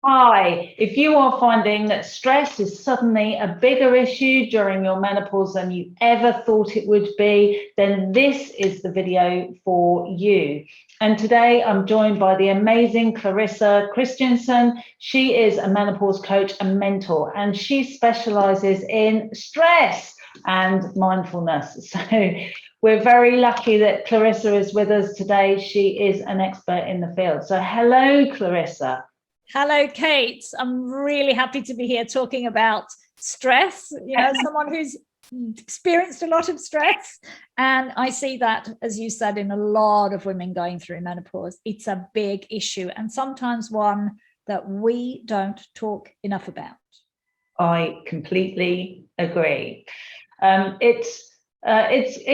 Hi, if you are finding that stress is suddenly a bigger issue during your menopause than you ever thought it would be, then this is the video for you. And today I'm joined by the amazing Clarissa Christensen. She is a menopause coach and mentor, and she specializes in stress and mindfulness. So we're very lucky that Clarissa is with us today. She is an expert in the field. So hello, Clarissa. Hello, Kate. I'm really happy to be here talking about stress, someone who's experienced a lot of stress. And I see that, as you said, in a lot of women going through menopause. It's a big issue and sometimes one that we don't talk enough about. I completely agree. It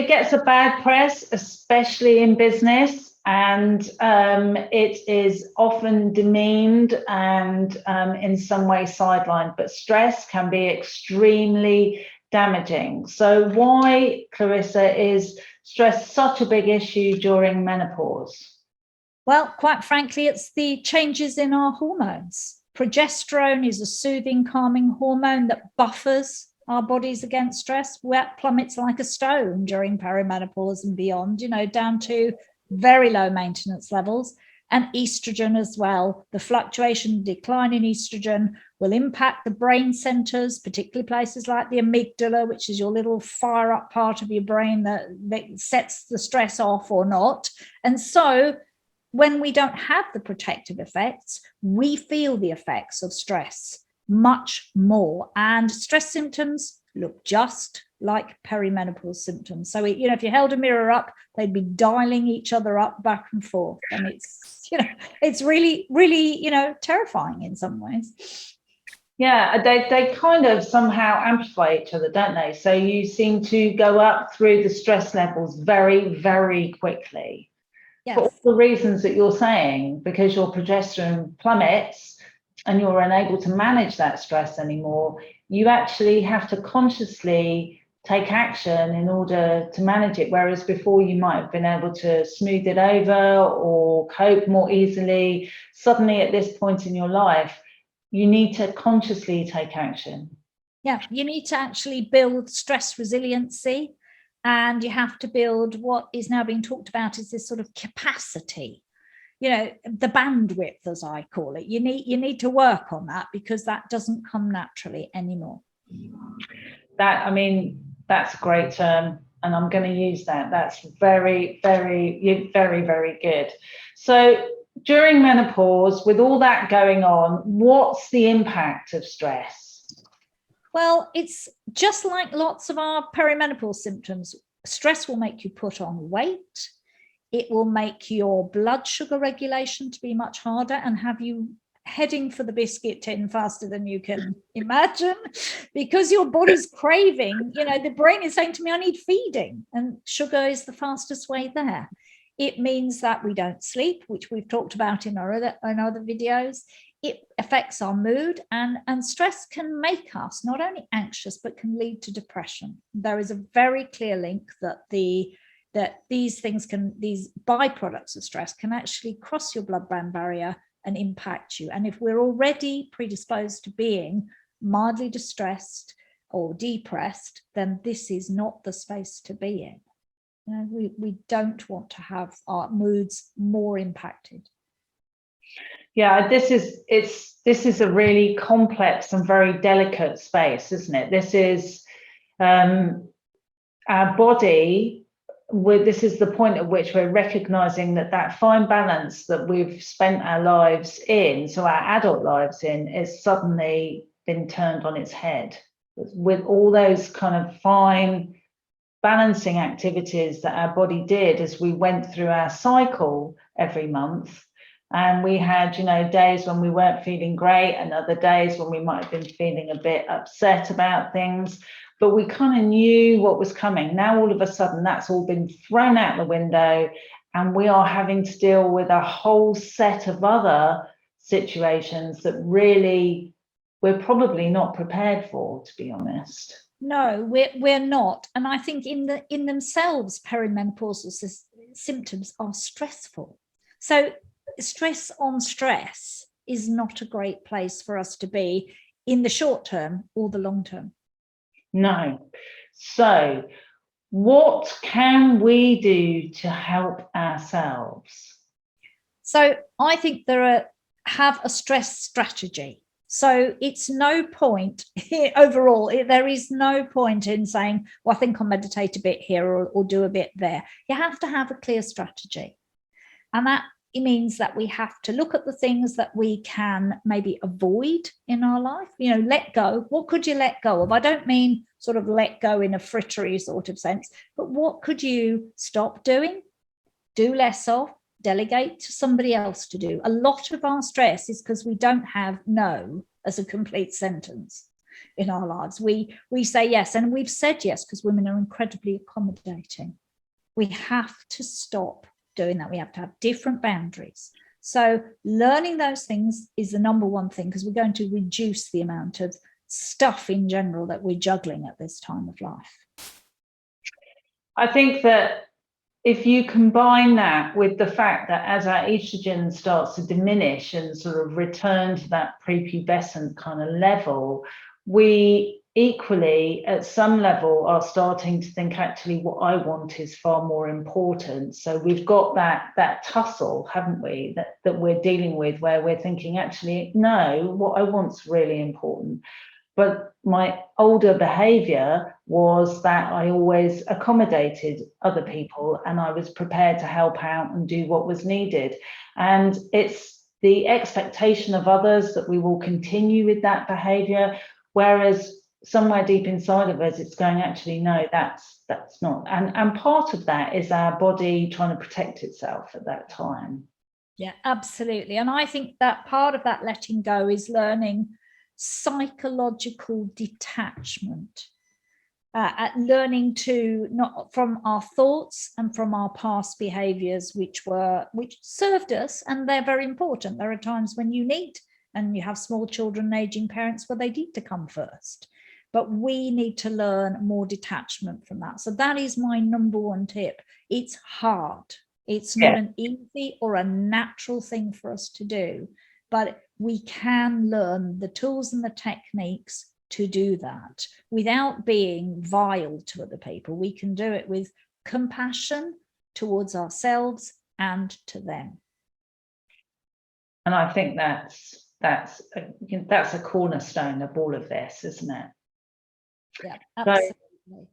gets a bad press, especially in business. And it is often demeaned and in some way sidelined, but stress can be extremely damaging. So why, Clarissa, is stress such a big issue during menopause? Well, quite frankly, it's the changes in our hormones. Progesterone is a soothing, calming hormone that buffers our bodies against stress. That plummets like a stone during perimenopause and beyond, down to very low maintenance levels. And estrogen as well. The fluctuation, decline in estrogen will impact the brain centers, particularly places like the amygdala, which is your little fire up part of your brain that sets the stress off or not. And so when we don't have the protective effects, we feel the effects of stress much more. And stress symptoms look just like perimenopause symptoms. So, if you held a mirror up, they'd be dialing each other up back and forth. And it's really, really, terrifying in some ways. Yeah, they kind of somehow amplify each other, don't they? So you seem to go up through the stress levels very, very quickly. Yes. For all the reasons that you're saying, because your progesterone plummets and you're unable to manage that stress anymore, you actually have to consciously take action in order to manage it, whereas before you might have been able to smooth it over or cope more easily. Suddenly at this point in your life, you need to consciously take action. Yeah, you need to actually build stress resiliency, and you have to build what is now being talked about as this sort of capacity, the bandwidth, as I call it. You need to work on that, because that doesn't come naturally anymore. That's a great term, and I'm going to use that. That's very, very, very, very good. So during menopause, with all that going on, what's the impact of stress? Well, it's just like lots of our perimenopause symptoms. Stress will make you put on weight. It will make your blood sugar regulation to be much harder and have you heading for the biscuit tin faster than you can imagine, because your body's craving, the brain is saying to me, I need feeding, and sugar is the fastest way there. It means that we don't sleep, which we've talked about in our other videos. It affects our mood, and stress can make us not only anxious, but can lead to depression. There is a very clear link that these byproducts of stress can actually cross your blood-brain barrier and impact you. And if we're already predisposed to being mildly distressed or depressed, then this is not the space to be in. We don't want to have our moods more impacted. Yeah, this is a really complex and very delicate space, isn't it? This is our body. This is the point at which we're recognizing that fine balance that we've spent our lives in, so our adult lives in, is suddenly been turned on its head with all those kind of fine balancing activities that our body did as we went through our cycle every month. And we had, days when we weren't feeling great and other days when we might have been feeling a bit upset about things. But we kind of knew what was coming. Now, all of a sudden, that's all been thrown out the window, and we are having to deal with a whole set of other situations that really we're probably not prepared for, to be honest. No, we're not. And I think in themselves, perimenopausal symptoms are stressful. So stress on stress is not a great place for us to be in the short term or the long term. No. So what can we do to help ourselves? So I think have a stress strategy. So it's no point overall, there is no point in saying, well, I think I'll meditate a bit here or do a bit there. You have to have a clear strategy. And that it means that we have to look at the things that we can maybe avoid in our life, let go. What could you let go of? I don't mean sort of let go in a frittery sort of sense, but what could you stop doing, do less of, delegate to somebody else to do? A lot of our stress is because we don't have no as a complete sentence in our lives. We say yes, and we've said yes because women are incredibly accommodating. We have to stop doing that. We have to have different boundaries. So learning those things is the number one thing, because we're going to reduce the amount of stuff in general that we're juggling at this time of life. I think that if you combine that with the fact that as our estrogen starts to diminish and sort of return to that prepubescent kind of level, we equally at some level are starting to think actually what I want is far more important. So we've got that tussle, haven't we, that we're dealing with, where we're thinking actually no, what I want's really important. But my older behavior was that I always accommodated other people and I was prepared to help out and do what was needed. And it's the expectation of others that we will continue with that behavior, whereas somewhere deep inside of us, it's going, actually, no, that's not. And part of that is our body trying to protect itself at that time. Yeah, absolutely. And I think that part of that letting go is learning psychological detachment, at learning to not from our thoughts and from our past behaviors, which served us, and they're very important. There are times when you need, and you have small children and aging parents where they need to come first, but we need to learn more detachment from that. So that is my number one tip. It's hard. It's not an easy or a natural thing for us to do, but we can learn the tools and the techniques to do that without being vile to other people. We can do it with compassion towards ourselves and to them. And I think that's a cornerstone of all of this, isn't it? Yeah, absolutely. So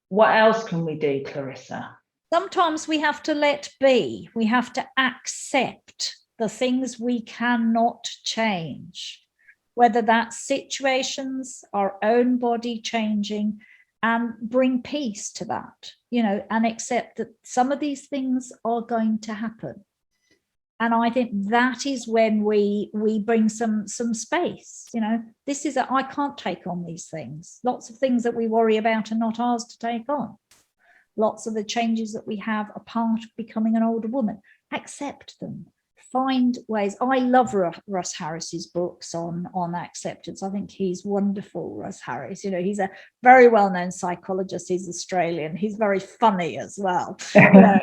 what else can we do, Clarissa? Sometimes we have to let be. We have to accept the things we cannot change, whether that's situations, our own body changing, and bring peace to that, and accept that some of these things are going to happen. And I think that is when we bring some space. This is I can't take on these things. Lots of things that we worry about are not ours to take on. Lots of the changes that we have are part of becoming an older woman. Accept them. Find ways. I love Russ Harris's books on acceptance. I think he's wonderful, Russ Harris. He's a very well-known psychologist. He's Australian. He's very funny as well,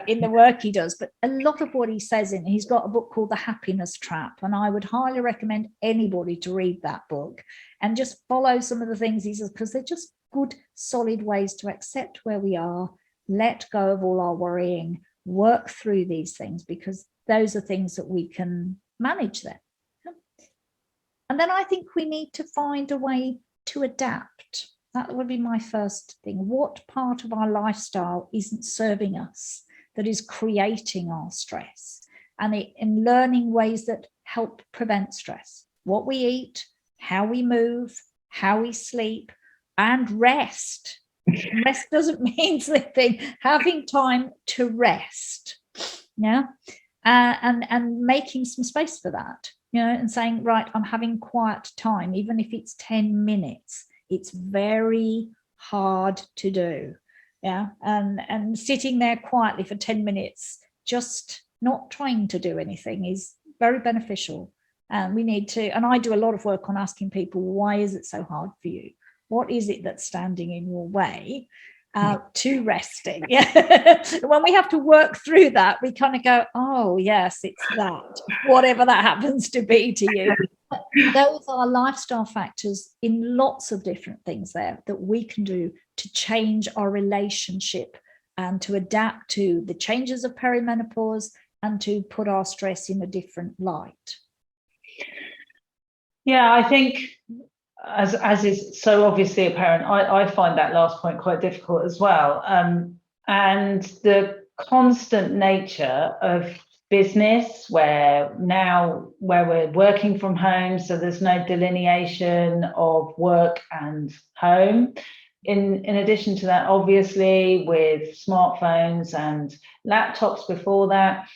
in the work he does. But a lot of what he says he's got a book called The Happiness Trap, and I would highly recommend anybody to read that book and just follow some of the things he says, because they're just good, solid ways to accept where we are, let go of all our worrying, work through these things, because those are things that we can manage them. And then I think we need to find a way to adapt. That would be my first thing. What part of our lifestyle isn't serving us, that is creating our stress? And in learning ways that help prevent stress. What we eat, how we move, how we sleep, and rest. Rest doesn't mean sleeping, having time to rest. Yeah. And making some space for that, and saying, right, I'm having quiet time, even if it's 10 minutes. It's very hard to do. Yeah. And sitting there quietly for 10 minutes, just not trying to do anything, is very beneficial. And we need to, and I do a lot of work on asking people, why is it so hard for you? What is it that's standing in your way? to resting. Yeah. When we have to work through that, we kind of go, oh yes, it's that, whatever that happens to be to you. Those are lifestyle factors in lots of different things there that we can do to change our relationship and to adapt to the changes of perimenopause and to put our stress in a different light. Yeah, I think as is so obviously apparent, I find that last point quite difficult as well. And the constant nature of business where we're working from home, so there's no delineation of work and home. In addition to that, obviously with smartphones and laptops before that,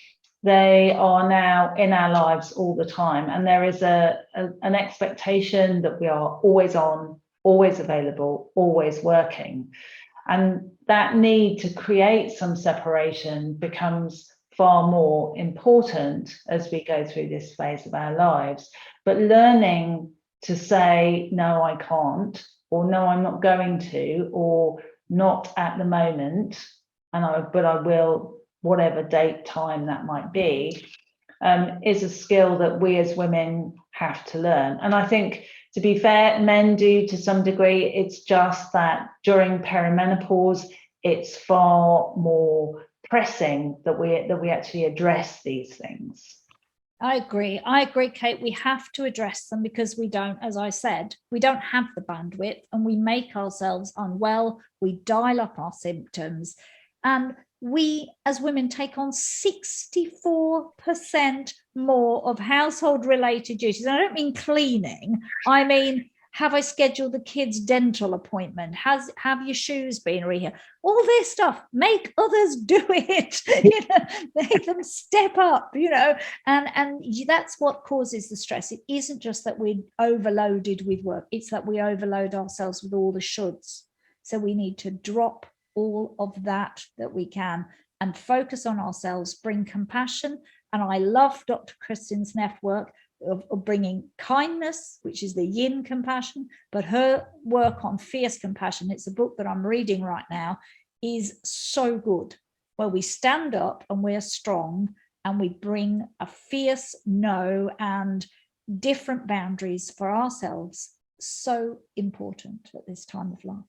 they are now in our lives all the time. And there is an expectation that we are always on, always available, always working. And that need to create some separation becomes far more important as we go through this phase of our lives. But learning to say, no, I can't, or no, I'm not going to, or not at the moment, but I will, whatever date, time that might be, is a skill that we as women have to learn. And I think, to be fair, men do to some degree. It's just that during perimenopause, it's far more pressing that we actually address these things. I agree, Kate. We have to address them because we don't, as I said, we don't have the bandwidth and we make ourselves unwell. We dial up our symptoms. And we as women take on 64% more of household related duties. I don't mean cleaning. I mean, have I scheduled the kids' dental appointment? Have your shoes been rehair? All this stuff, make others do it, make them step up, and that's what causes the stress. It isn't just that we're overloaded with work, it's that we overload ourselves with all the shoulds. So we need to drop all of that we can and focus on ourselves, bring compassion. And I love Dr. Kristin Neff's work of bringing kindness, which is the yin compassion, but her work on fierce compassion, it's a book that I'm reading right now, is so good, where we stand up and we're strong and we bring a fierce no and different boundaries for ourselves. So important at this time of life.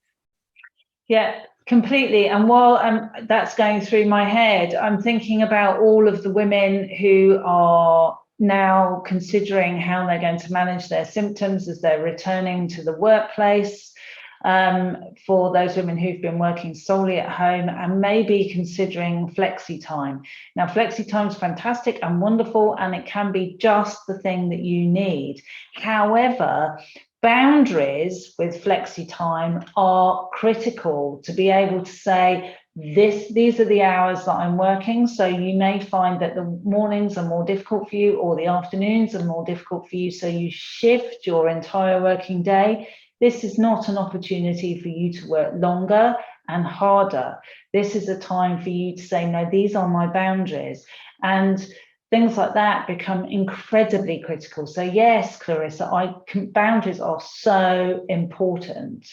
Yeah, completely. And while that's going through my head, I'm thinking about all of the women who are now considering how they're going to manage their symptoms as they're returning to the workplace. For those women who've been working solely at home and maybe considering flexi time. Now, flexi time is fantastic and wonderful, and it can be just the thing that you need. However, boundaries with flexi time are critical to be able to say, these are the hours that I'm working. So you may find that the mornings are more difficult for you or the afternoons are more difficult for you. So you shift your entire working day. This is not an opportunity for you to work longer and harder. This is a time for you to say, no, these are my boundaries. And things like that become incredibly critical. So yes, Clarissa, boundaries are so important.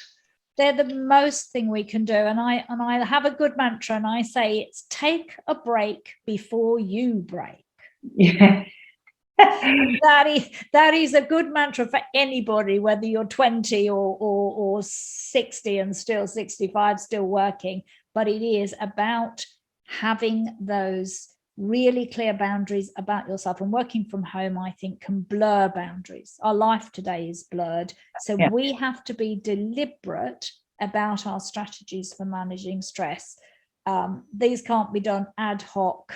They're the most thing we can do. And I have a good mantra, and I say it's take a break before you break. Yeah. that is a good mantra for anybody, whether you're 20 or 60 and still 65, still working. But it is about having those really clear boundaries about yourself. And working from home, I think, can blur boundaries. Our life today is blurred. So yeah, we have to be deliberate about our strategies for managing stress. These can't be done ad hoc.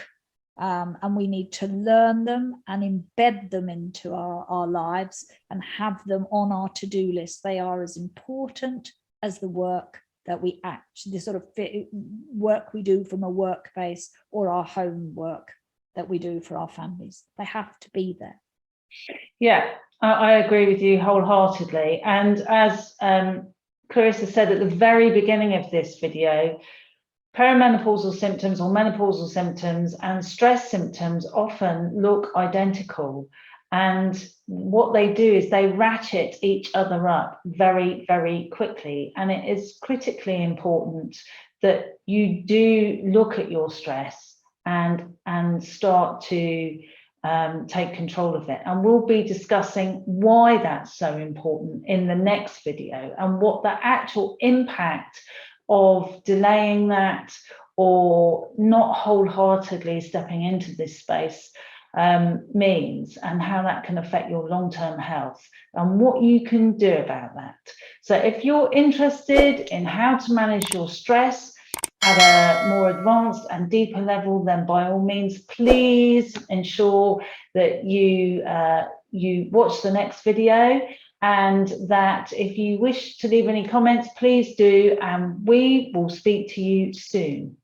And we need to learn them and embed them into our lives and have them on our to-do list. They are as important as the work that we the sort of work we do from a work base or our home work that we do for our families. They have to be there. Yeah, I agree with you wholeheartedly. And as Clarissa said at the very beginning of this video, perimenopausal symptoms or menopausal symptoms and stress symptoms often look identical. And what they do is they ratchet each other up very, very quickly. And it is critically important that you do look at your stress and start to take control of it. And we'll be discussing why that's so important in the next video, and what the actual impact of delaying that or not wholeheartedly stepping into this space means, and how that can affect your long-term health and what you can do about that. So if you're interested in how to manage your stress at a more advanced and deeper level, then by all means, please ensure that you watch the next video, and that if you wish to leave any comments, please do, and we will speak to you soon.